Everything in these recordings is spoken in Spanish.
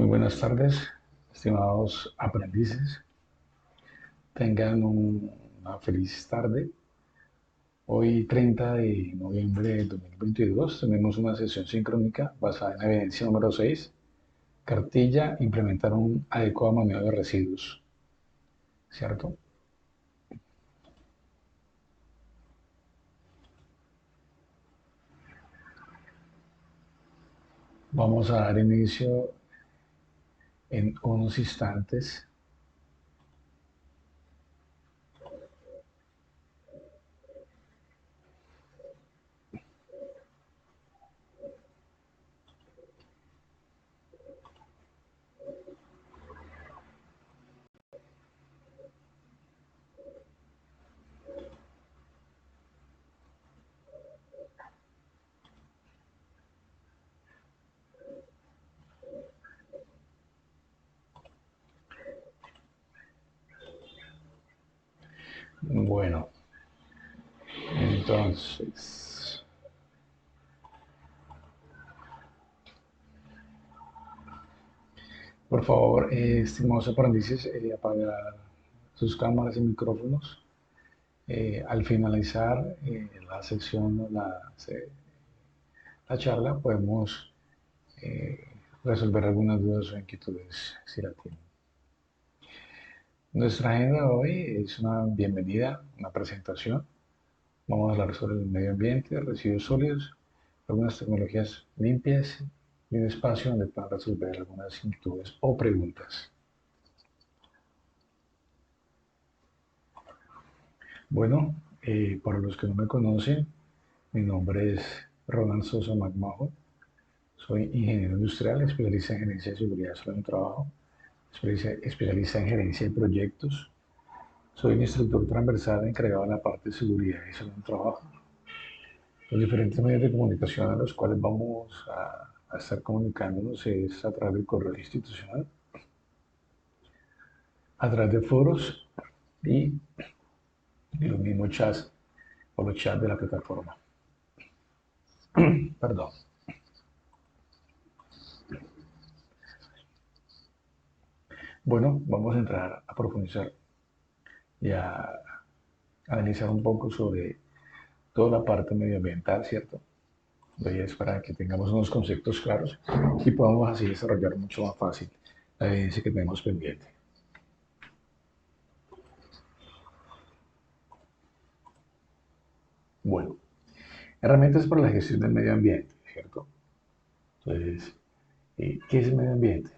Muy buenas tardes, estimados aprendices. Tengan una feliz tarde. Hoy, 30 de noviembre de 2022, tenemos una sesión sincrónica basada en la evidencia número 6. Cartilla, implementar un adecuado manejo de residuos. ¿Cierto? Vamos a dar inicio en unos instantes. Bueno, entonces, por favor, estimados aprendices, apagar sus cámaras y micrófonos. Al finalizar la sección, la charla, podemos eh, resolver algunas dudas o inquietudes si la tienen. Nuestra agenda de hoy es una bienvenida, una presentación. Vamos a hablar sobre el medio ambiente, residuos sólidos, algunas tecnologías limpias y un espacio donde puedan resolver algunas inquietudes o preguntas. Bueno, para los que no me conocen, mi nombre es Ronald Sosa Magmajo. Soy ingeniero industrial, especialista en gerencia de seguridad en el trabajo, especialista en gerencia de proyectos. Soy un instructor transversal encargado de la parte de seguridad y salud en el trabajo. Los diferentes medios de comunicación a los cuales vamos a estar comunicándonos es a través del correo institucional, a través de foros y los mismos chats o los chats de la plataforma. Perdón. Bueno, vamos a entrar a profundizar y a analizar un poco sobre toda la parte medioambiental, ¿cierto? Es para que tengamos unos conceptos claros y podamos así desarrollar mucho más fácil la evidencia que tenemos pendiente. Bueno, herramientas para la gestión del medio ambiente, ¿cierto? Entonces, ¿qué es medio ambiente?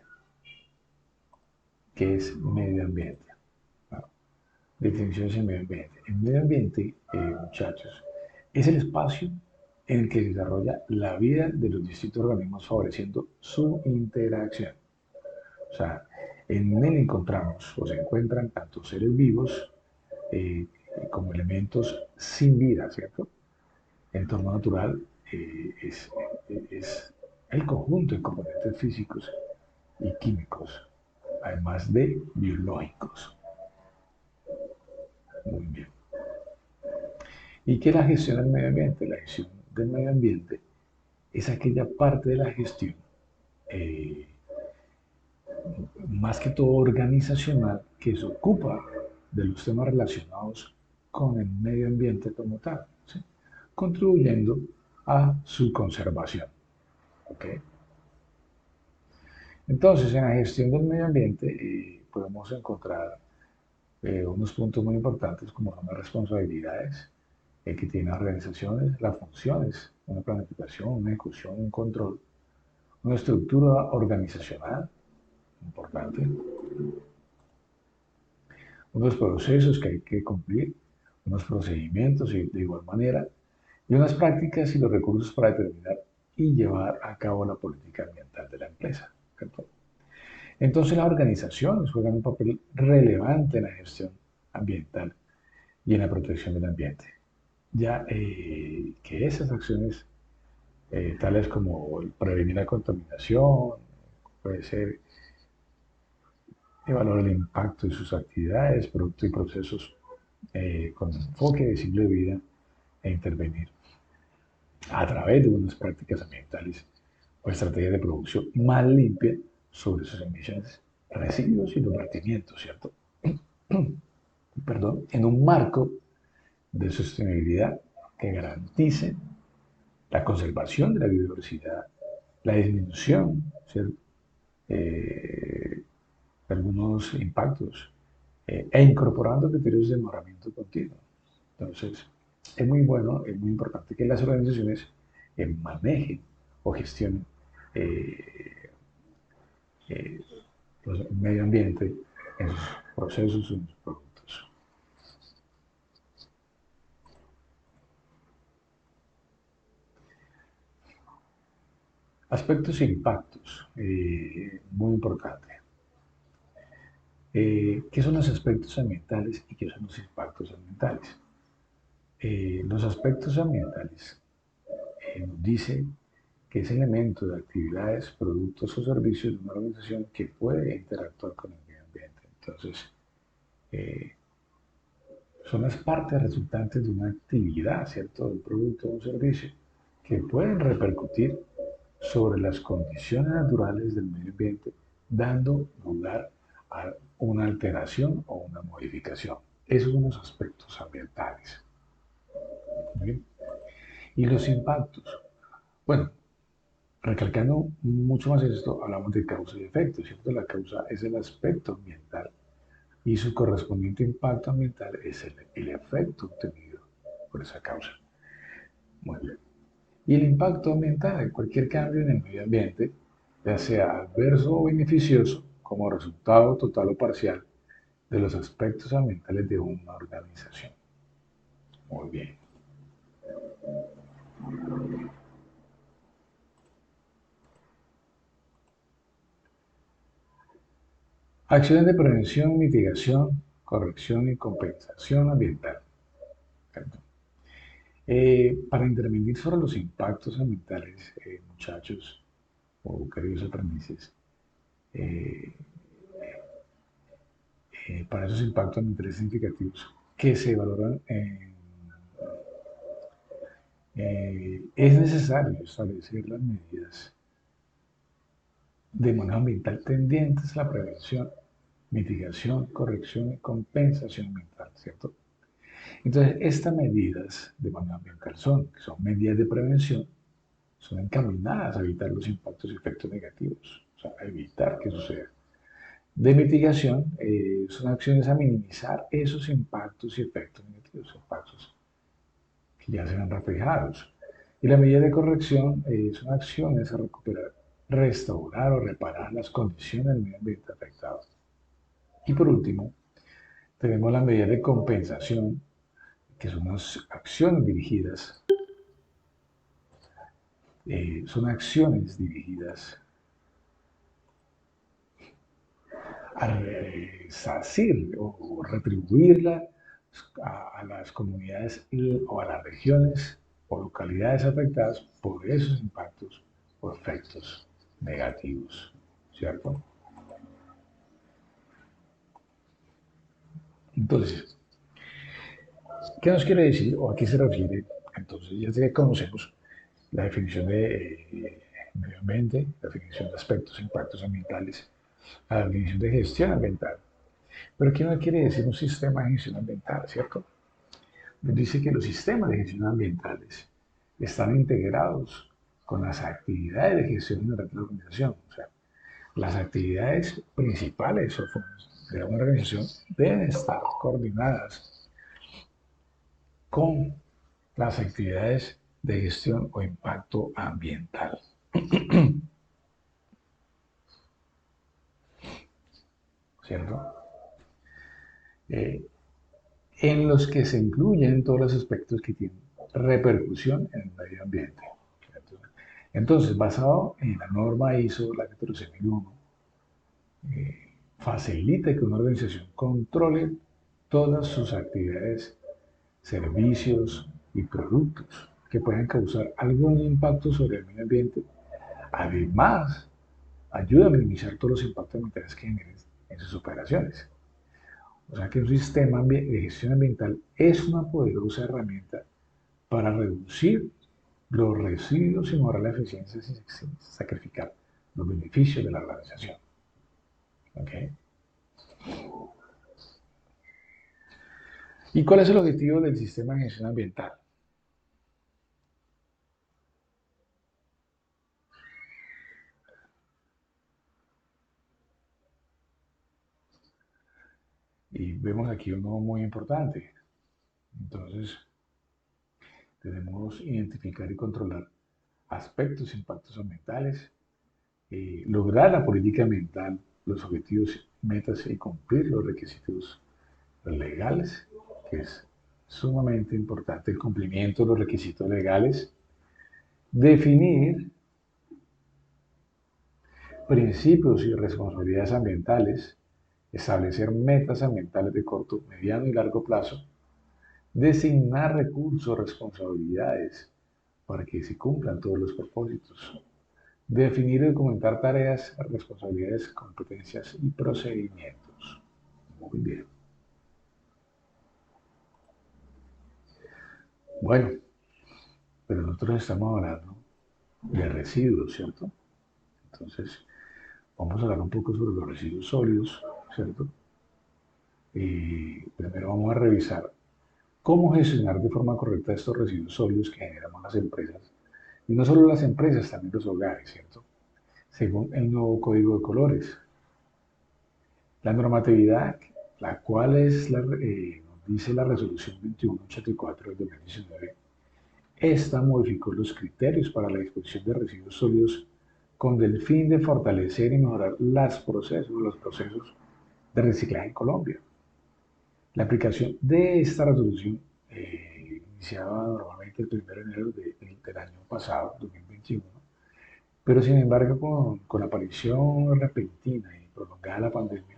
¿Qué es medio ambiente? Bueno, definiciones de medio ambiente. El medio ambiente, muchachos, es el espacio en el que se desarrolla la vida de los distintos organismos favoreciendo su interacción. O sea, en él encontramos o se encuentran tanto seres vivos eh, como elementos sin vida, ¿cierto? El entorno natural es el conjunto de componentes físicos y químicos, además de biológicos. Muy bien. ¿Y qué es la gestión del medio ambiente? La gestión del medio ambiente es aquella parte de la gestión, eh, más que todo organizacional, que se ocupa de los temas relacionados con el medio ambiente como tal, ¿sí? Contribuyendo a su conservación. ¿Okay? Entonces, en la gestión del medio ambiente podemos encontrar unos puntos muy importantes como son las responsabilidades que tienen las organizaciones, las funciones, una planificación, una ejecución, un control, una estructura organizacional importante, unos procesos que hay que cumplir, unos procedimientos y de igual manera, y unas prácticas y los recursos para determinar y llevar a cabo la política ambiental de la empresa. ¿Cierto? Entonces las organizaciones juegan un papel relevante en la gestión ambiental y en la protección del ambiente. Ya que esas acciones, tales como prevenir la contaminación, puede ser evaluar el impacto de sus actividades, productos y procesos con enfoque de ciclo de vida e intervenir a través de unas prácticas ambientales o estrategias de producción más limpias sobre sus emisiones, residuos y los vertimientos, ¿cierto? Perdón, en un marco de sostenibilidad que garantice la conservación de la biodiversidad, la disminución, ¿cierto? Eh, de algunos impactos e incorporando criterios de mejoramiento continuo. Entonces, es muy bueno, es muy importante que las organizaciones manejen o gestionen eh, eh, el medio ambiente en sus procesos y en sus productos. Aspectos e impactos, muy importante. ¿Qué son los aspectos ambientales y qué son los impactos ambientales? Los aspectos ambientales nos dice que es elemento de actividades, productos o servicios de una organización que puede interactuar con el medio ambiente. Entonces, eh, son las partes resultantes de una actividad, ¿cierto? De un producto o un servicio que pueden repercutir sobre las condiciones naturales del medio ambiente, dando lugar a una alteración o una modificación. Esos son los aspectos ambientales. ¿Bien? Y los impactos. Bueno, recalcando mucho más esto, hablamos de causa y efecto, ¿cierto? La causa es el aspecto ambiental y su correspondiente impacto ambiental es el efecto obtenido por esa causa. Muy bien. Y el impacto ambiental, cualquier cambio en el medio ambiente, ya sea adverso o beneficioso, como resultado total o parcial de los aspectos ambientales de una organización. Muy bien. Acciones de prevención, mitigación, corrección y compensación ambiental. Para intervenir sobre los impactos ambientales, muchachos o queridos aprendices, eh, para esos impactos ambientales significativos que se valoran, es necesario establecer las medidas de manejo ambiental tendientes a la prevención, mitigación, corrección y compensación ambiental, ¿cierto? Entonces, estas medidas de manejo ambiental son medidas de prevención, son encaminadas a evitar los impactos y efectos negativos, o sea, a evitar que suceda. De mitigación son acciones a minimizar esos impactos y efectos negativos, impactos que ya se ven reflejados. Y la medida de corrección son acciones a recuperar, restaurar o reparar las condiciones del medio ambiente afectado. Y por último, tenemos la medida de compensación, que son unas acciones dirigidas, son acciones dirigidas a resarcir o retribuirla a las comunidades o a las regiones o localidades afectadas por esos impactos o efectos negativos, ¿cierto? Entonces, ¿qué nos quiere decir o a qué se refiere? Entonces, ya conocemos la definición de medio ambiente, la definición de aspectos e impactos ambientales, la definición de gestión ambiental. Pero ¿qué nos quiere decir un sistema de gestión ambiental, cierto? Nos dice que los sistemas de gestión ambientales están integrados con las actividades de gestión de la organización. O sea, las actividades principales de una organización deben estar coordinadas con las actividades de gestión o impacto ambiental. ¿Cierto? Eh, en los que se incluyen todos los aspectos que tienen repercusión en el medio ambiente. Entonces, basado en la norma ISO, la 14001, facilita que una organización controle todas sus actividades, servicios y productos que puedan causar algún impacto sobre el medio ambiente. Además, ayuda a minimizar todos los impactos ambientales que generen en sus operaciones. O sea que un sistema de gestión ambiental es una poderosa herramienta para reducir los residuos y mejorar la eficiencia sin sacrificar los beneficios de la organización. ¿Ok? ¿Y cuál es el objetivo del sistema de gestión ambiental? Y vemos aquí uno muy importante. Entonces, debemos identificar y controlar aspectos, impactos ambientales, lograr la política ambiental, los objetivos, metas y cumplir los requisitos legales, que es sumamente importante el cumplimiento de los requisitos legales, definir principios y responsabilidades ambientales, establecer metas ambientales de corto, mediano y largo plazo, designar recursos, responsabilidades para que se cumplan todos los propósitos, definir y documentar tareas, responsabilidades, competencias y procedimientos. Muy bien. Bueno, pero nosotros estamos hablando de residuos, ¿cierto? Entonces, vamos a hablar un poco sobre los residuos sólidos, ¿cierto? Y primero vamos a revisar cómo gestionar de forma correcta estos residuos sólidos que generamos las empresas. Y no solo las empresas, también los hogares, ¿cierto? Según el nuevo Código de Colores. La normatividad, la cual es nos dice la resolución 2184 del 2019, esta modificó los criterios para la disposición de residuos sólidos con el fin de fortalecer y mejorar los procesos de reciclaje en Colombia. La aplicación de esta resolución iniciaba normalmente el 1 de enero del año pasado, 2021, pero sin embargo con la aparición repentina y prolongada de la pandemia,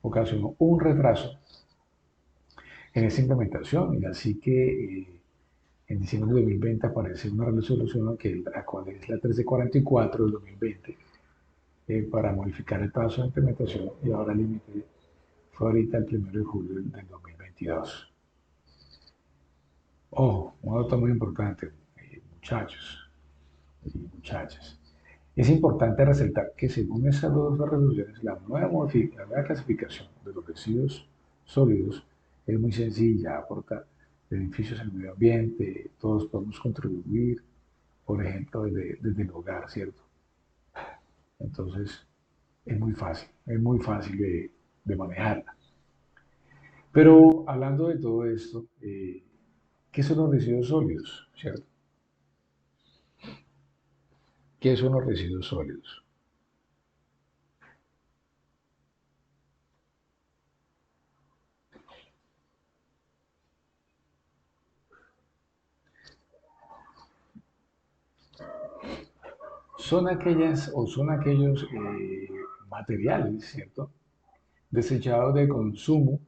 ocasionó un retraso en esa implementación y así que en diciembre de 2020 aparece una resolución que la cual es la 1344 del 2020 para modificar el plazo de implementación y ahora el límite fue ahorita el 1 de julio del 2022. Oh, un dato muy importante, muchachos y muchachas. Es importante resaltar que según esas dos resoluciones, la nueva clasificación de los residuos sólidos es muy sencilla, aporta beneficios al medio ambiente, todos podemos contribuir, por ejemplo, desde el hogar, ¿cierto? Entonces, es muy fácil de manejarla. Pero hablando de todo esto, ¿qué son los residuos sólidos, cierto? ¿Qué son los residuos sólidos? Son aquellos materiales, ¿cierto? Desechados de consumo,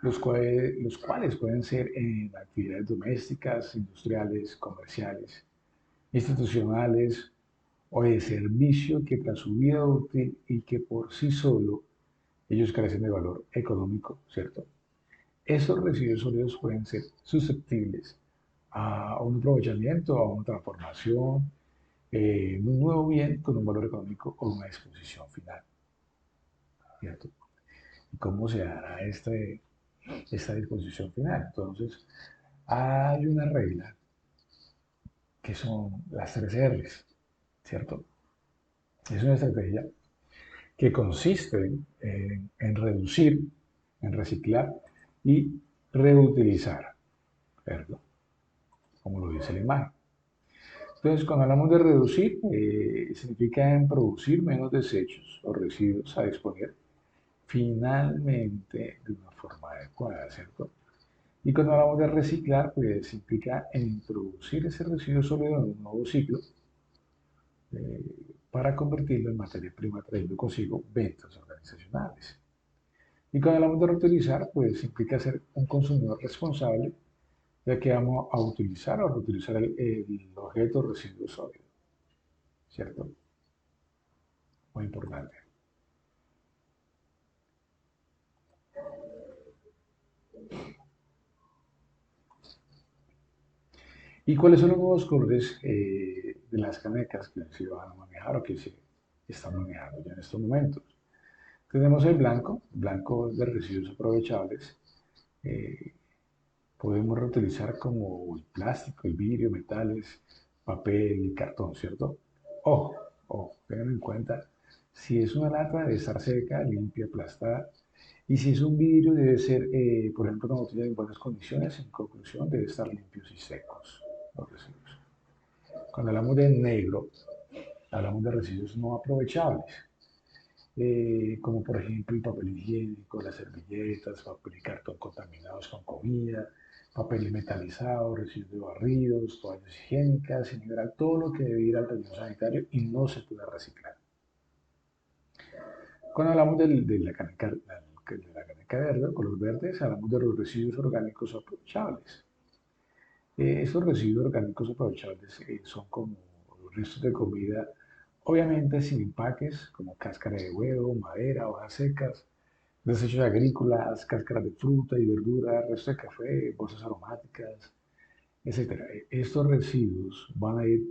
los cuales pueden ser en actividades domésticas, industriales, comerciales, institucionales o de servicio que tras su vida útil y que por sí solo ellos carecen de valor económico, ¿cierto? Esos residuos sólidos pueden ser susceptibles a un aprovechamiento, a una transformación, un nuevo bien con un valor económico o una exposición final, ¿cierto? ¿Y cómo se hará esta disposición final? Entonces, hay una regla que son las tres R's, ¿cierto? Es una estrategia que consiste en reducir, en reciclar y reutilizar, ¿cierto? Como lo dice la imagen. Entonces, cuando hablamos de reducir, significa en producir menos desechos o residuos a disponer finalmente de una forma adecuada, ¿cierto? Y cuando hablamos de reciclar, pues implica en introducir ese residuo sólido en un nuevo ciclo para convertirlo en materia prima, trayendo consigo ventas organizacionales. Y cuando hablamos de reutilizar, pues implica ser un consumidor responsable, ya que vamos a utilizar o reutilizar el objeto residuo sólido, ¿cierto? Muy importante. ¿Y cuáles son los nuevos colores de las canecas que se van a manejar o que se están manejando ya en estos momentos? Tenemos el blanco de residuos aprovechables. Eh, Podemos reutilizar como el plástico, el vidrio, metales, papel, cartón, ¿cierto? Ojo, ojo, tengan en cuenta, si es una lata debe estar seca, limpia, aplastada, y si es un vidrio debe ser, por ejemplo, una botella en buenas condiciones, en conclusión, debe estar limpios y secos los residuos. Cuando hablamos de negro, hablamos de residuos no aprovechables, como por ejemplo el papel higiénico, las servilletas, papel y cartón contaminados con comida, papel metalizado, residuos de barridos, toallas higiénicas, en general todo lo que debe ir al relleno sanitario y no se puede reciclar. Cuando hablamos de la caneca verde, color verde, hablamos de los residuos orgánicos aprovechables. Estos residuos orgánicos aprovechables son como los restos de comida, obviamente sin empaques, como cáscara de huevo, madera, hojas secas, desechos agrícolas, cáscaras de fruta y verdura, restos de café, bolsas aromáticas, etcétera. Estos residuos van a ir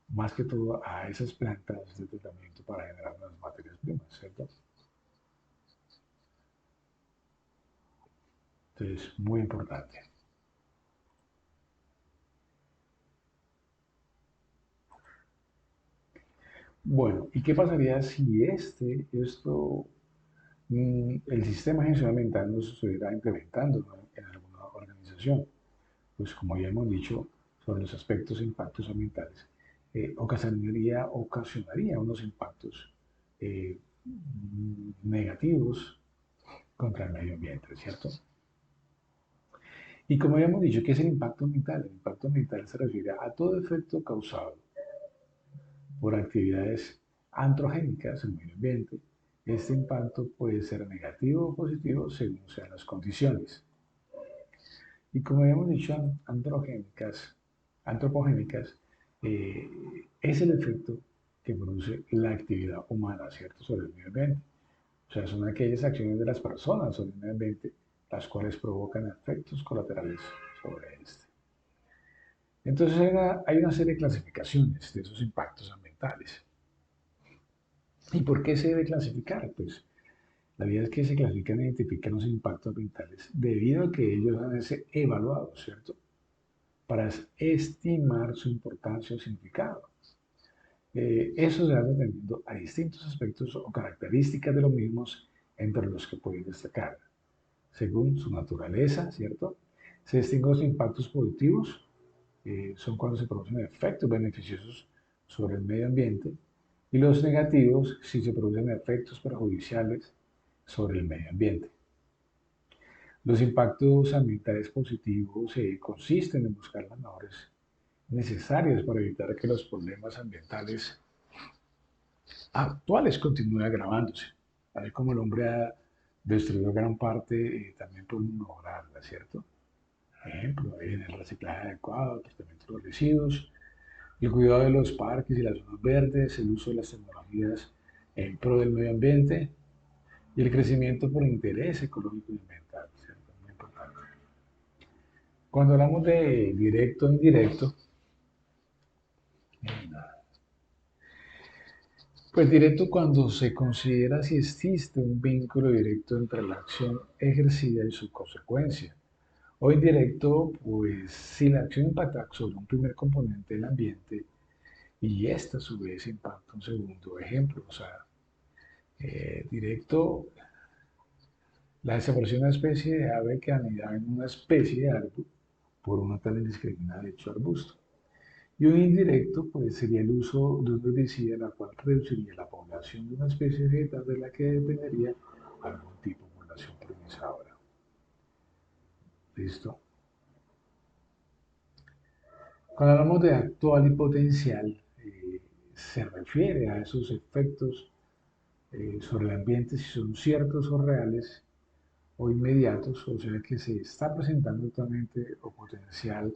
más que todo a esas plantas de tratamiento para generar las materias primas, ¿cierto? Entonces, muy importante. Bueno, ¿y qué pasaría si el sistema de gestión ambiental no se estuviera implementando, ¿no?, en alguna organización? Pues como ya hemos dicho sobre los aspectos e impactos ambientales, ocasionaría unos impactos eh, negativos contra el medio ambiente, ¿cierto? Y como ya hemos dicho, ¿qué es el impacto ambiental? El impacto ambiental se refiere a todo efecto causado por actividades antropogénicas en el medio ambiente. Este impacto puede ser negativo o positivo según sean las condiciones. Y como habíamos dicho, antropogénicas eh, es el efecto que produce la actividad humana, ¿cierto?, sobre el medio ambiente. O sea, son aquellas acciones de las personas sobre el medio ambiente las cuales provocan efectos colaterales sobre este. Entonces hay una serie de clasificaciones de esos impactos ambientales. ¿Y por qué se debe clasificar? Pues la idea es que se clasifican e identifican los impactos ambientales debido a que ellos han de ser evaluados, ¿cierto?, para estimar su importancia o significado. Eso se hace atendiendo a distintos aspectos o características de los mismos entre los que pueden destacar, según su naturaleza, ¿cierto? Se distinguen los impactos positivos, son cuando se producen efectos beneficiosos sobre el medio ambiente, y los negativos si se producen efectos perjudiciales sobre el medio ambiente. Los impactos ambientales positivos consisten en buscar las mejores necesarias para evitar que los problemas ambientales actuales continúen agravándose. Tal como el hombre ha destruido gran parte, también podemos mejorarla, ¿cierto? Por ejemplo, en el reciclaje adecuado, el tratamiento de los residuos, el cuidado de los parques y las zonas verdes, el uso de las tecnologías en pro del medio ambiente y el crecimiento por interés ecológico y ambiental, ¿cierto? Muy importante. Cuando hablamos de directo e indirecto, pues directo cuando se considera si existe un vínculo directo entre la acción ejercida y su consecuencia. O indirecto, pues si la acción impacta sobre un primer componente del ambiente y esta a su vez impacta un segundo. Ejemplo, o sea, directo, la desaparición de una especie de ave que anidaba en una especie de árbol por una tal indiscriminada de hecho arbusto. Y un indirecto, pues, sería el uso de un herbicida, la cual reduciría la población de una especie vegetal de la que dependería algún tipo de población polinizadora. ¿Listo? Cuando hablamos de actual y potencial, se refiere a esos efectos sobre el ambiente si son ciertos o reales o inmediatos, o sea que se está presentando actualmente o potencial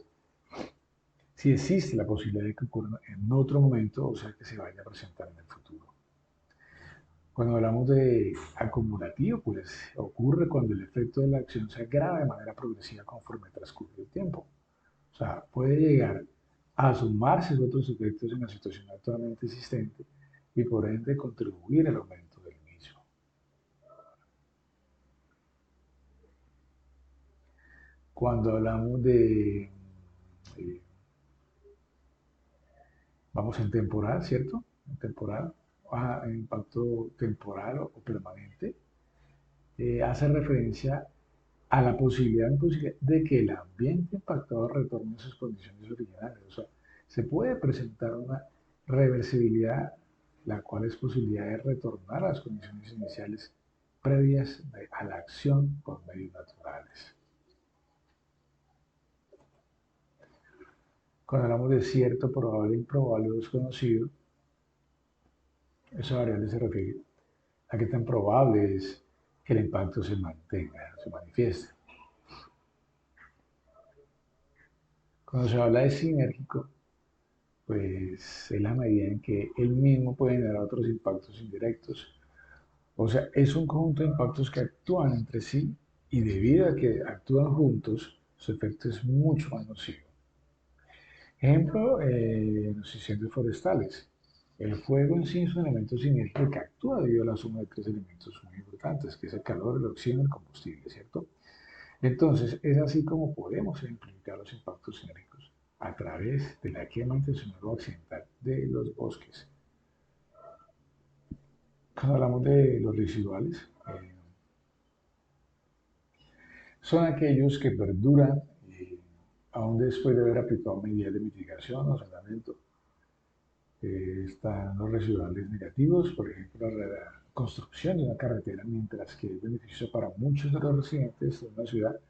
si existe la posibilidad de que ocurra en otro momento, o sea que se vaya a presentar en el futuro. Cuando hablamos de acumulativo, pues ocurre cuando el efecto de la acción se agrava de manera progresiva conforme transcurre el tiempo. O sea, puede llegar a sumarse otros efectos en la situación actualmente existente y por ende contribuir al aumento del mismo. Cuando hablamos de, eh, vamos en temporal, ¿cierto? En temporal, en impacto temporal o permanente, hace referencia a la posibilidad de que el ambiente impactado retorne a sus condiciones originales. O sea, se puede presentar una reversibilidad, la cual es posibilidad de retornar a las condiciones iniciales previas a la acción por medios naturales. Cuando hablamos de cierto, probable, improbable o desconocido, esa variable se refiere a qué tan probable es que el impacto se mantenga, se manifieste. Cuando se habla de sinérgico, pues es la medida en que él mismo puede generar otros impactos indirectos. O sea, es un conjunto de impactos que actúan entre sí y debido a que actúan juntos, su efecto es mucho más nocivo. Ejemplo, los incendios forestales. El fuego en sí es un elemento sinérgico que actúa debido a la suma de tres elementos muy importantes, que es el calor, el oxígeno y el combustible, ¿cierto? Entonces, es así como podemos ejemplificar los impactos sinérgicos a través de la quema intencional o accidental de los bosques. Cuando hablamos de los residuales, son aquellos que perduran aún después de haber aplicado medidas de mitigación o saneamiento. Están los residuales negativos, por ejemplo, la construcción de una carretera, mientras que es beneficioso para muchos de los residentes de una ciudad,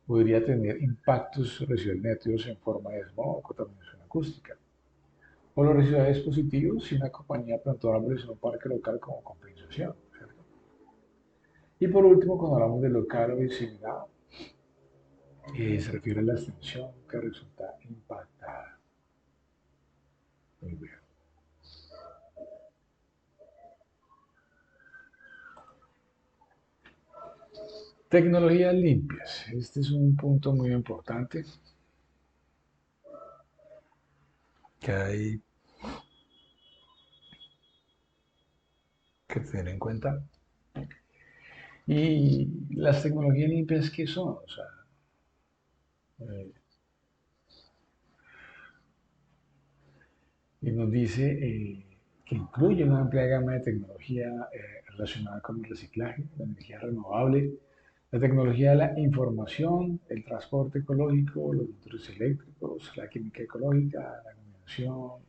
podría tener impactos residuales negativos en forma de smog o contaminación acústica. O los residuales positivos si una compañía plantó árboles en un parque local como compensación, ¿cierto? Y por último, cuando hablamos de local o diseminado, se refiere a la extensión que resulta impactada. Muy bien. Tecnologías limpias. Este es un punto muy importante que hay que tener en cuenta. Y las tecnologías limpias, ¿qué son? O sea, eh, y nos dice que incluye una amplia gama de tecnología relacionada con el reciclaje, la energía renovable, la tecnología de la información, el transporte ecológico, los motores eléctricos, la química ecológica, la combinación,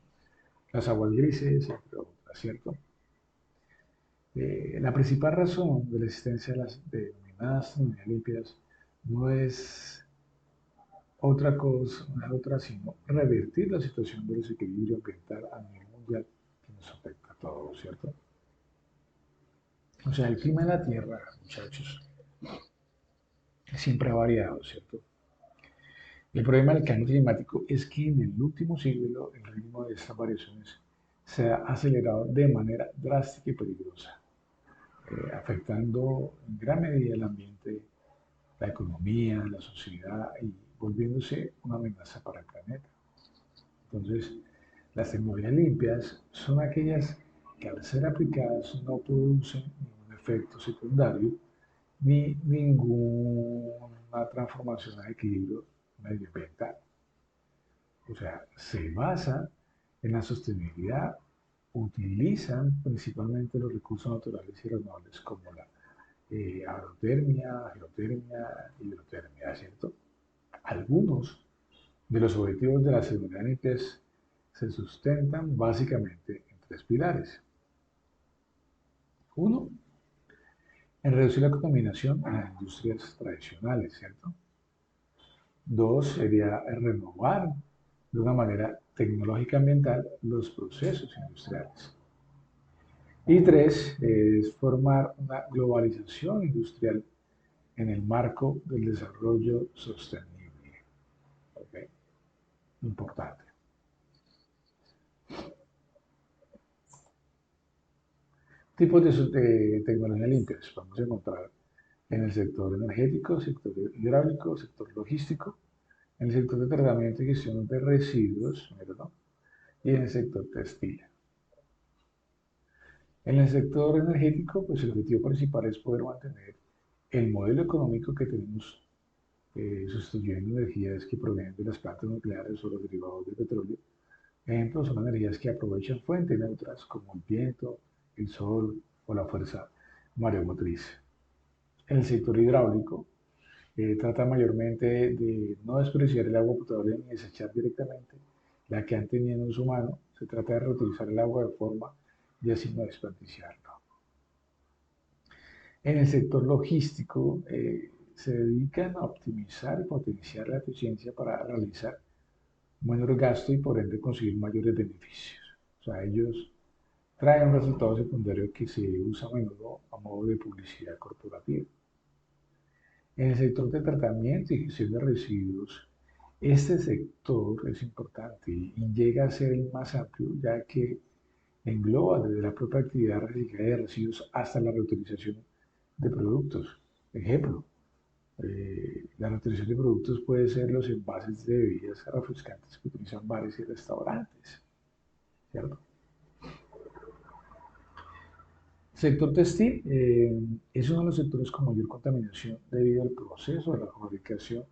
las aguas grises, entre otras, ¿cierto? La principal razón de la existencia de las denominadas tecnologías limpias no es otra cosa, no es otra sino revertir la situación de desequilibrio ambiental a nivel mundial que nos afecta a todos, ¿cierto? O sea, el clima de la Tierra, muchachos, siempre ha variado, ¿cierto? El problema del cambio climático es que en el último siglo el ritmo de estas variaciones se ha acelerado de manera drástica y peligrosa, afectando en gran medida el ambiente, la economía, la sociedad y volviéndose una amenaza para el planeta. Entonces, las tecnologías limpias son aquellas que al ser aplicadas no producen ningún efecto secundario ni ninguna transformación a equilibrio medioambiental. O sea, se basa en la sostenibilidad, utilizan principalmente los recursos naturales y renovables como la aerotermia, geotermia, hidrotermia, ¿cierto? Algunos de los objetivos de las seguridad limpias se sustentan básicamente en tres pilares. Uno, en reducir la contaminación en las industrias tradicionales, ¿cierto? Dos, sería renovar de una manera tecnológica ambiental los procesos industriales. Y tres, es formar una globalización industrial en el marco del desarrollo sostenible. ¿Okay? Importante. Tipos de tecnología limpias vamos a encontrar en el sector energético, sector hidráulico, sector logístico, en el sector de tratamiento y gestión de residuos, ¿verdad? Y en el sector textil. En el sector energético, pues el objetivo principal es poder mantener el modelo económico que tenemos sustituyendo energías que provienen de las plantas nucleares o los derivados del petróleo. Ejemplos son energías que aprovechan fuentes neutras como el viento, el sol o la fuerza mareomotriz. El sector hidráulico trata mayormente de no desperdiciar el agua potable ni desechar directamente la que han tenido en uso humano. Se trata de reutilizar el agua de forma y así no desperdiciarlo. En el sector logístico se dedican a optimizar y potenciar la eficiencia para realizar menor gasto y por ende conseguir mayores beneficios. O sea, ellos traen un resultado secundario que se usa a menudo a modo de publicidad corporativa. En el sector de tratamiento y gestión de residuos, este sector es importante y llega a ser el más amplio, ya que engloba desde la propia actividad reciclada de residuos hasta la reutilización de productos. Ejemplo, la reutilización de productos puede ser los envases de bebidas refrescantes que utilizan bares y restaurantes, ¿cierto? Sector textil es uno de los sectores con mayor contaminación debido al proceso de la fabricación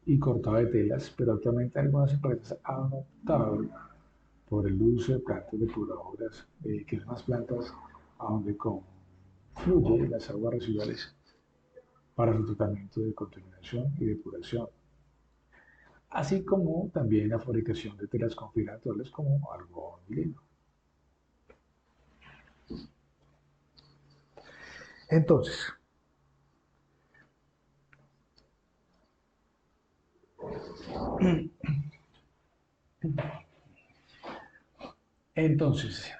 y cortado de telas, pero actualmente algunas empresas han optado por el uso de plantas depuradoras, que son las plantas a donde confluyen las aguas residuales para su tratamiento de contaminación y depuración, así como también la fabricación de telas con fibras naturales como algodón y lino. Entonces,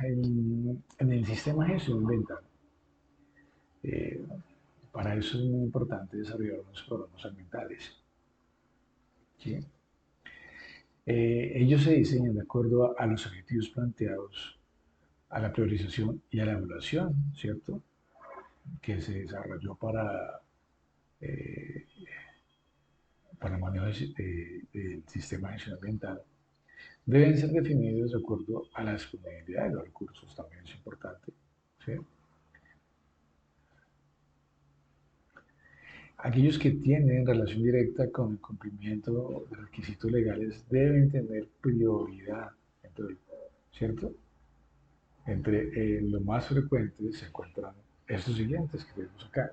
en el sistema de gestión ambiental, eh, para eso es muy importante desarrollar unos programas ambientales. ¿Sí? Ellos se diseñan de acuerdo a los objetivos planteados, a la priorización y a la evaluación, ¿cierto? Que se desarrolló eh, para el manejo del sistema de gestión ambiental. Deben ser definidos de acuerdo a la disponibilidad de los recursos, también es importante. ¿Sí? Aquellos que tienen relación directa con el cumplimiento de requisitos legales deben tener prioridad, ¿cierto? Entre lo más frecuentes se encuentran estos siguientes que tenemos acá.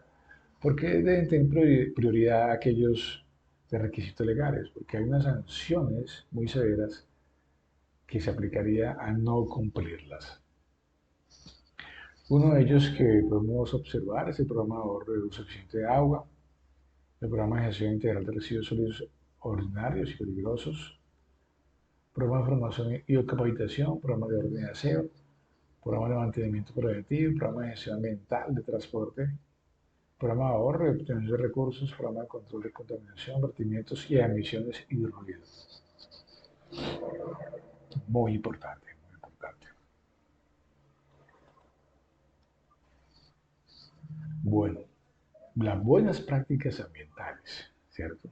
¿Por qué deben tener prioridad aquellos de requisitos legales? Porque hay unas sanciones muy severas que se aplicaría a no cumplirlas. Uno de ellos que podemos observar es el programa de ahorro de uso eficiente de agua, el programa de gestión integral de residuos sólidos ordinarios y peligrosos, programa de formación y capacitación, programa de orden y aseo, programa de mantenimiento preventivo, programa de gestión ambiental de transporte, programa de ahorro y obtención de recursos, programa de control de contaminación, vertimientos y emisiones y ruido. Muy importante, muy importante. Bueno, las buenas prácticas ambientales, ¿cierto?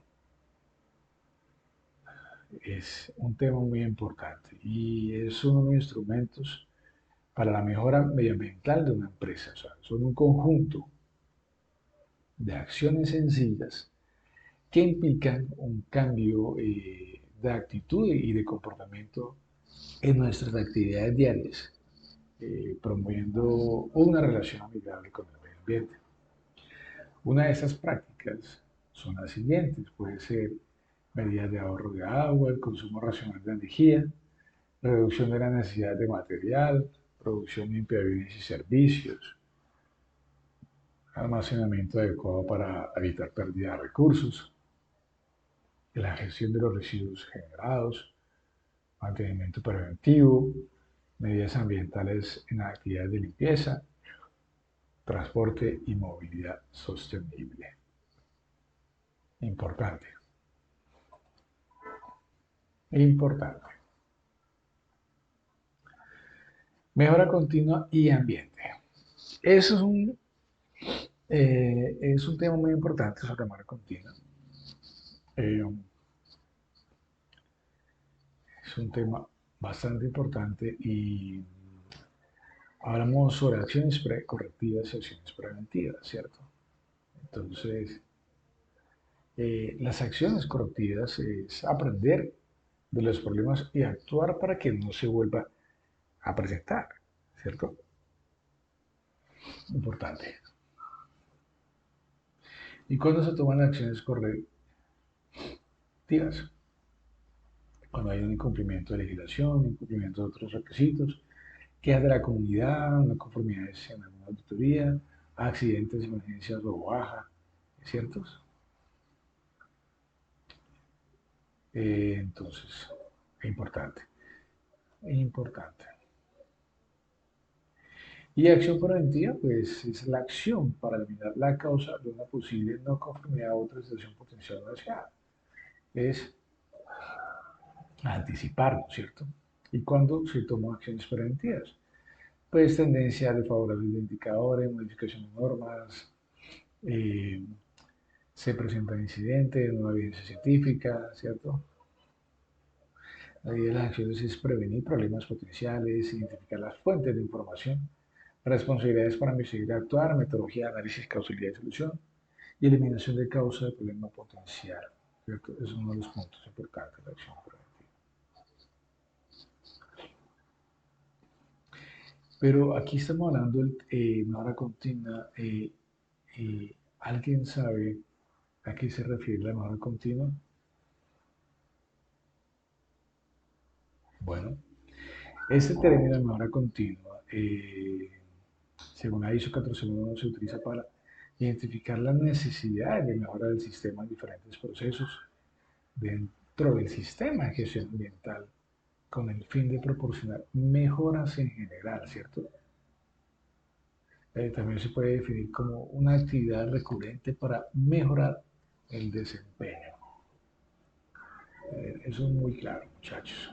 Es un tema muy importante y es uno de los instrumentos para la mejora medioambiental de una empresa. O sea, son un conjunto de acciones sencillas que implican un cambio de actitud y de comportamiento en nuestras actividades diarias, promoviendo una relación amigable con el medio ambiente. Una de esas prácticas son las siguientes: puede ser medidas de ahorro de agua, el consumo racional de energía, reducción de la necesidad de material, producción limpia de bienes y servicios, almacenamiento adecuado para evitar pérdida de recursos, la gestión de los residuos generados, mantenimiento preventivo, medidas ambientales en actividades de limpieza, transporte y movilidad sostenible. Importante, importante. Mejora continua y ambiente. Eso es un tema muy importante sobre la mejora continua. Eh, es un tema bastante importante y hablamos sobre acciones correctivas y acciones preventivas, ¿cierto? Entonces, Las acciones correctivas es aprender de los problemas y actuar para que no se vuelva a presentar, ¿cierto? Importante. ¿Y cuándo se toman acciones correctivas? Cuando hay un incumplimiento de legislación, incumplimiento de otros requisitos, quejas de la comunidad, no conformidades en alguna auditoría, accidentes, emergencias o baja, ¿ciertos? Entonces, es importante, es importante. Y acción preventiva, pues es la acción para eliminar la causa de una posible no conformidad a otra situación potencial no deseada. Es anticiparlo, ¿cierto? ¿Y cuándo se toman acciones preventivas? Pues tendencia desfavorable de indicadores, modificación de normas, eh, se presentan incidentes, nueva evidencia científica, ¿cierto? La idea de las acciones es prevenir problemas potenciales, identificar las fuentes de información, responsabilidades para investigar y actuar, metodología de análisis, causalidad y solución, y eliminación de causa de problema potencial, ¿cierto? Es uno de los puntos importantes de la acción preventiva. Pero aquí estamos hablando de mejora continua. ¿Alguien sabe a qué se refiere la mejora continua? Bueno, este término de mejora continua, según la ISO 14001, se utiliza para identificar las necesidades de mejora del sistema en diferentes procesos dentro del sistema de gestión ambiental con el fin de proporcionar mejoras en general, ¿cierto? También se puede definir como una actividad recurrente para mejorar el desempeño. Eso es muy claro, muchachos.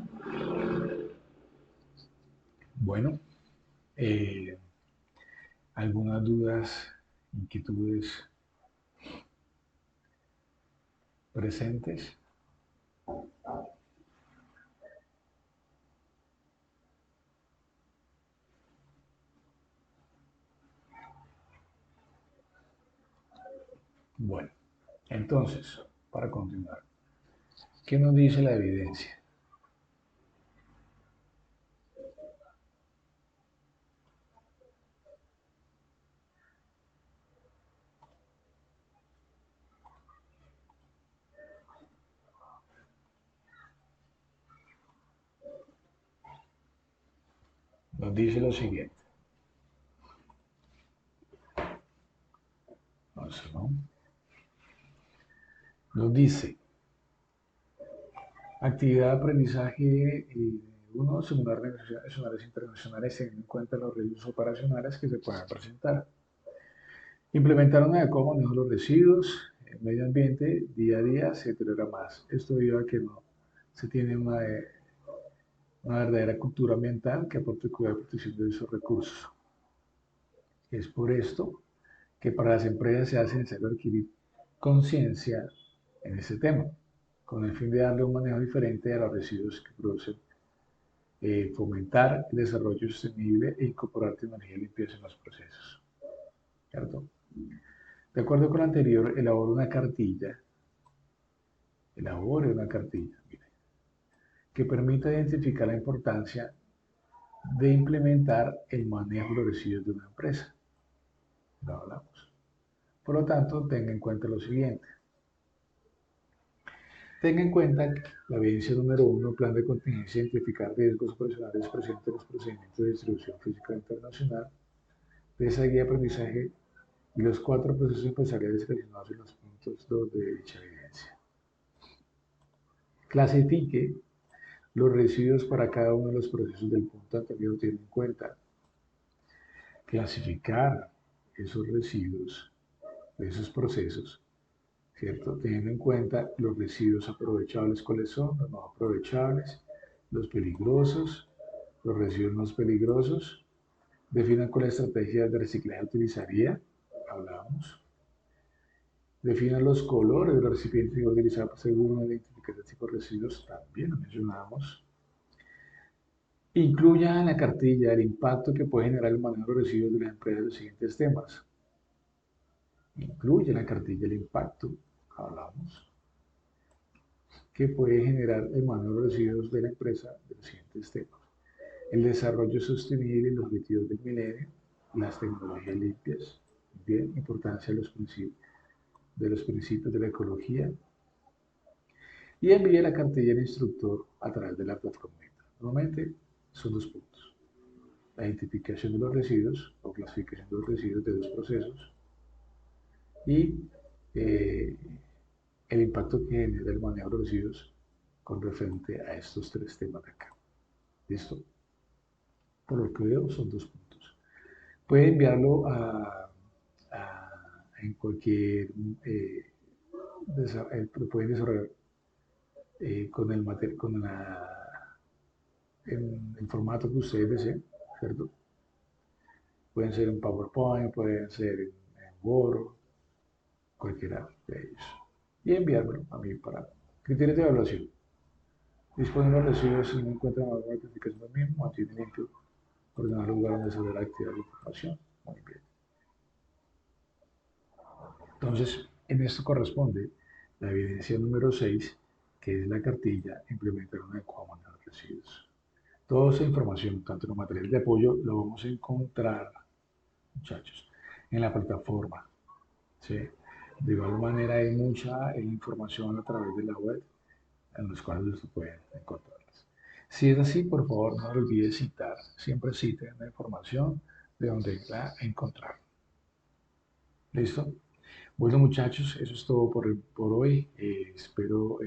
Bueno, eh, algunas dudas, inquietudes presentes. Bueno, entonces, para continuar, ¿qué nos dice la evidencia? Nos dice lo siguiente. Entonces, ¿no? Nos dice, actividad de aprendizaje 1, simular negociaciones nacionales e internacionales teniendo en cuenta los riesgos operacionales que se puedan presentar. Implementar un adecuado manejo de los residuos, el medio ambiente día a día se deteriora más. Esto debido a que no se tiene una verdadera cultura ambiental que aporte cuidado y protección de esos recursos. Es por esto que para las empresas se hace necesario adquirir conciencia en este tema, con el fin de darle un manejo diferente a los residuos que producen, fomentar el desarrollo sostenible e incorporar tecnología limpieza en los procesos. ¿Cierto? De acuerdo con lo anterior, elabore una cartilla, mire, que permita identificar la importancia de implementar el manejo de los residuos de una empresa. Lo hablamos. Por lo tanto, tenga en cuenta lo siguiente. Tenga en cuenta la evidencia número 1, plan de contingencia, identificar riesgos operacionales presentes en los procedimientos de distribución física internacional, de esa guía de aprendizaje y los 4 procesos empresariales seleccionados en los puntos 2 de dicha evidencia. Clasifique los residuos para cada uno de los procesos del punto anterior. Tiene en cuenta clasificar esos residuos de esos procesos, ¿cierto? Teniendo en cuenta los residuos aprovechables, cuáles son, los no aprovechables, los peligrosos, los residuos no peligrosos. Definan cuál estrategia de reciclaje utilizaría, hablábamos. Definan los colores de los recipientes que utilizar según la identificación de tipo de residuos, también lo mencionamos. Incluya en la cartilla el impacto que puede generar el manejo de los residuos de las empresas en los siguientes temas. Incluye en la cartilla el impacto hablamos, que puede generar el manejo de residuos de la empresa de los siguientes temas: el desarrollo sostenible y los objetivos del milenio, las tecnologías limpias, bien, importancia de los principios de la ecología, y envíe la cartilla al instructor a través de la plataforma. Normalmente son dos puntos: la identificación de los residuos o clasificación de los residuos de dos procesos y eh, el impacto que genera el manejo de los residuos con referente a estos tres temas de acá. ¿Listo? Por lo que veo son dos puntos. Puede enviarlo en cualquier, lo pueden desarrollar en el formato que ustedes deseen, ¿cierto? Pueden ser en PowerPoint, pueden ser en Word, cualquiera de ellos. Y enviármelo a mí para criterios de evaluación. Disponible los residuos si no encuentran alguna notificación del mismo, mantiene limpio, ordenar el lugar donde se ve la actividad de información. Muy bien. Entonces, en esto corresponde la evidencia número 6, que es la cartilla, implementar un adecuado manejo de residuos. Toda esa información, tanto en los materiales de apoyo, lo vamos a encontrar, muchachos, en la plataforma. ¿Sí? De igual manera hay mucha información a través de la web en los cuales se pueden encontrarlas. Si es así, por favor, no olviden citar. Siempre citen la información de donde la encontraron. ¿Listo? Bueno, muchachos, eso es todo por hoy. Espero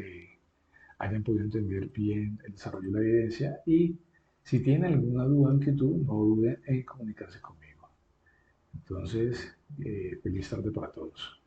hayan podido entender bien el desarrollo de la evidencia y si tienen alguna duda o inquietud, no duden en comunicarse conmigo. Entonces, feliz tarde para todos.